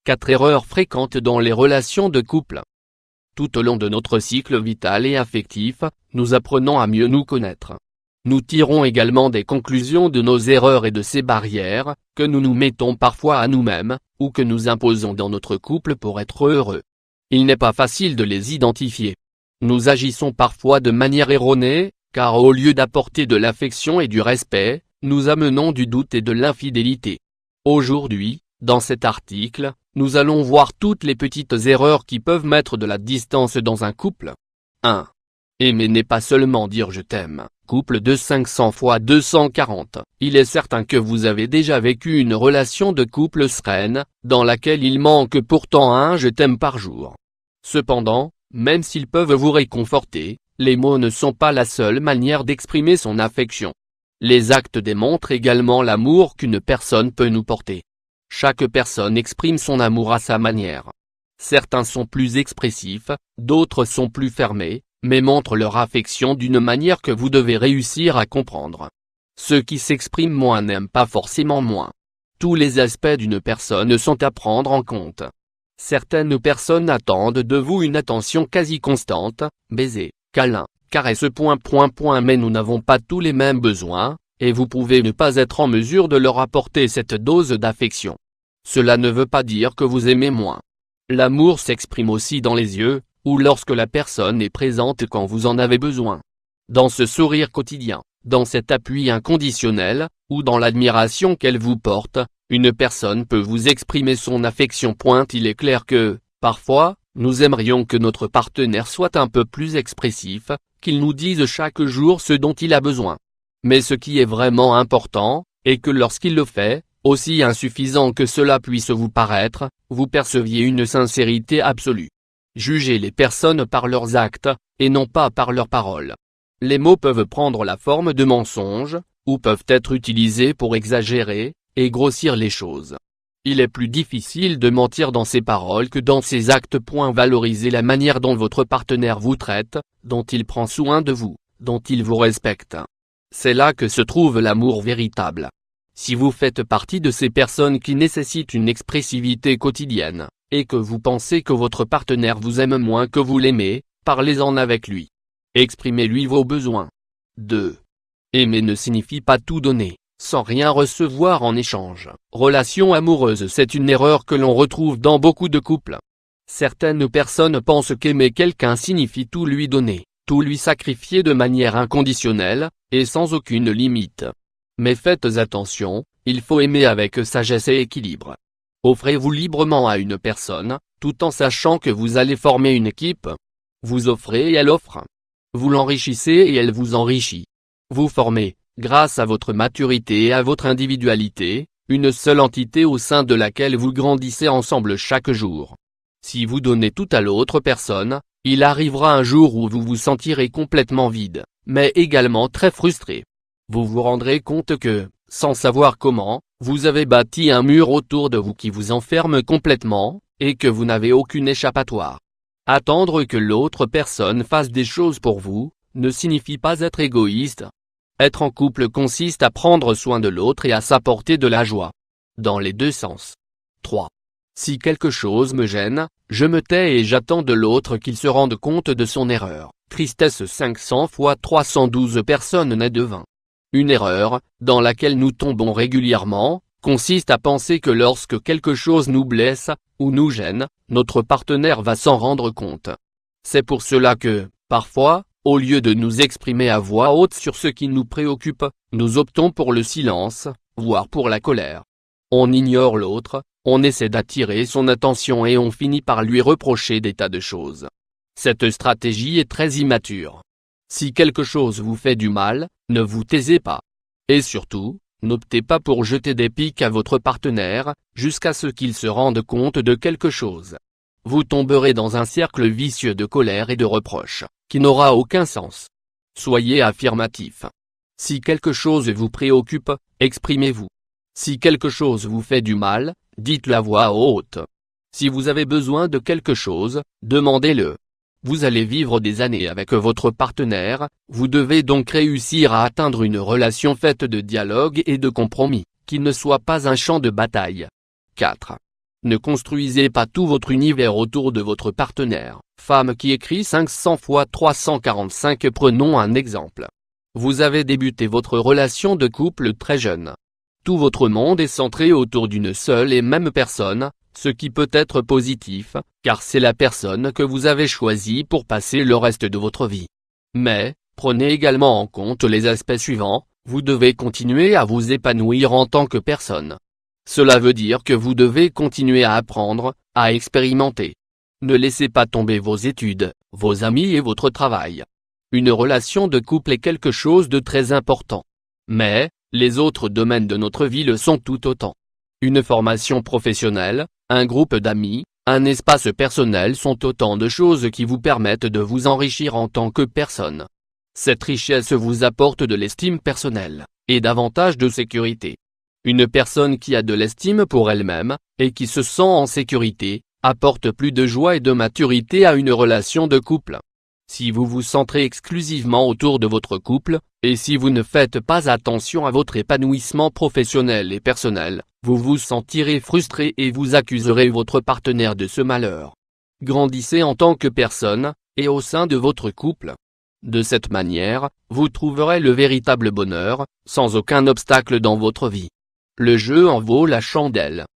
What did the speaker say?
4 erreurs fréquentes dans les relations de couple. Tout au long de notre cycle vital et affectif, nous apprenons à mieux nous connaître. Nous tirons également des conclusions de nos erreurs et de ces barrières, que nous nous mettons parfois à nous-mêmes, ou que nous imposons dans notre couple pour être heureux. Il n'est pas facile de les identifier. Nous agissons parfois de manière erronée, car au lieu d'apporter de l'affection et du respect, nous amenons du doute et de l'infidélité. Aujourd'hui, dans cet article, nous allons voir toutes les petites erreurs qui peuvent mettre de la distance dans un couple. 1. Aimer n'est pas seulement dire je t'aime. Couple de 500 x 240. Il est certain que vous avez déjà vécu une relation de couple sereine, dans laquelle il manque pourtant un je t'aime par jour. Cependant, même s'ils peuvent vous réconforter, les mots ne sont pas la seule manière d'exprimer son affection. Les actes démontrent également l'amour qu'une personne peut nous porter. Chaque personne exprime son amour à sa manière. Certains sont plus expressifs, d'autres sont plus fermés, mais montrent leur affection d'une manière que vous devez réussir à comprendre. Ceux qui s'expriment moins n'aiment pas forcément moins. Tous les aspects d'une personne sont à prendre en compte. Certaines personnes attendent de vous une attention quasi constante, baisers, câlins, caresses ... Mais nous n'avons pas tous les mêmes besoins, et vous pouvez ne pas être en mesure de leur apporter cette dose d'affection. Cela ne veut pas dire que vous aimez moins. L'amour s'exprime aussi dans les yeux, ou lorsque la personne est présente quand vous en avez besoin. Dans ce sourire quotidien, dans cet appui inconditionnel, ou dans l'admiration qu'elle vous porte, une personne peut vous exprimer son affection. Il est clair que, parfois, nous aimerions que notre partenaire soit un peu plus expressif, qu'il nous dise chaque jour ce dont il a besoin. Mais ce qui est vraiment important, est que lorsqu'il le fait, aussi insuffisant que cela puisse vous paraître, vous perceviez une sincérité absolue. Jugez les personnes par leurs actes, et non pas par leurs paroles. Les mots peuvent prendre la forme de mensonges, ou peuvent être utilisés pour exagérer, et grossir les choses. Il est plus difficile de mentir dans ses paroles que dans ses actes. Valorisez la manière dont votre partenaire vous traite, dont il prend soin de vous, dont il vous respecte. C'est là que se trouve l'amour véritable. Si vous faites partie de ces personnes qui nécessitent une expressivité quotidienne, et que vous pensez que votre partenaire vous aime moins que vous l'aimez, parlez-en avec lui. Exprimez-lui vos besoins. 2. Aimer ne signifie pas tout donner, sans rien recevoir en échange. Relation amoureuse, c'est une erreur que l'on retrouve dans beaucoup de couples. Certaines personnes pensent qu'aimer quelqu'un signifie tout lui donner, tout lui sacrifier de manière inconditionnelle, et sans aucune limite. Mais faites attention, il faut aimer avec sagesse et équilibre. Offrez-vous librement à une personne, tout en sachant que vous allez former une équipe. Vous offrez et elle offre. Vous l'enrichissez et elle vous enrichit. Vous formez, grâce à votre maturité et à votre individualité, une seule entité au sein de laquelle vous grandissez ensemble chaque jour. Si vous donnez tout à l'autre personne, il arrivera un jour où vous vous sentirez complètement vide, mais également très frustré. Vous vous rendrez compte que, sans savoir comment, vous avez bâti un mur autour de vous qui vous enferme complètement, et que vous n'avez aucune échappatoire. Attendre que l'autre personne fasse des choses pour vous, ne signifie pas être égoïste. Être en couple consiste à prendre soin de l'autre et à s'apporter de la joie. Dans les deux sens. 3. Si quelque chose me gêne, je me tais et j'attends de l'autre qu'il se rende compte de son erreur. Tristesse 500 x 312. Personne n'est devin. Une erreur, dans laquelle nous tombons régulièrement, consiste à penser que lorsque quelque chose nous blesse, ou nous gêne, notre partenaire va s'en rendre compte. C'est pour cela que, parfois, au lieu de nous exprimer à voix haute sur ce qui nous préoccupe, nous optons pour le silence, voire pour la colère. On ignore l'autre, on essaie d'attirer son attention et on finit par lui reprocher des tas de choses. Cette stratégie est très immature. Si quelque chose vous fait du mal, ne vous taisez pas. Et surtout, n'optez pas pour jeter des piques à votre partenaire, jusqu'à ce qu'il se rende compte de quelque chose. Vous tomberez dans un cercle vicieux de colère et de reproches, qui n'aura aucun sens. Soyez affirmatif. Si quelque chose vous préoccupe, exprimez-vous. Si quelque chose vous fait du mal, dites-le à voix haute. Si vous avez besoin de quelque chose, demandez-le. Vous allez vivre des années avec votre partenaire, vous devez donc réussir à atteindre une relation faite de dialogue et de compromis, qui ne soit pas un champ de bataille. 4. Ne construisez pas tout votre univers autour de votre partenaire. Femme qui écrit 500 fois 345. Prenons un exemple. Vous avez débuté votre relation de couple très jeune. Tout votre monde est centré autour d'une seule et même personne, ce qui peut être positif, car c'est la personne que vous avez choisie pour passer le reste de votre vie. Mais, prenez également en compte les aspects suivants, vous devez continuer à vous épanouir en tant que personne. Cela veut dire que vous devez continuer à apprendre, à expérimenter. Ne laissez pas tomber vos études, vos amis et votre travail. Une relation de couple est quelque chose de très important. Mais, les autres domaines de notre vie le sont tout autant. Une formation professionnelle, un groupe d'amis, un espace personnel sont autant de choses qui vous permettent de vous enrichir en tant que personne. Cette richesse vous apporte de l'estime personnelle, et davantage de sécurité. Une personne qui a de l'estime pour elle-même, et qui se sent en sécurité, apporte plus de joie et de maturité à une relation de couple. Si vous vous centrez exclusivement autour de votre couple, et si vous ne faites pas attention à votre épanouissement professionnel et personnel, vous vous sentirez frustré et vous accuserez votre partenaire de ce malheur. Grandissez en tant que personne, et au sein de votre couple. De cette manière, vous trouverez le véritable bonheur, sans aucun obstacle dans votre vie. Le jeu en vaut la chandelle.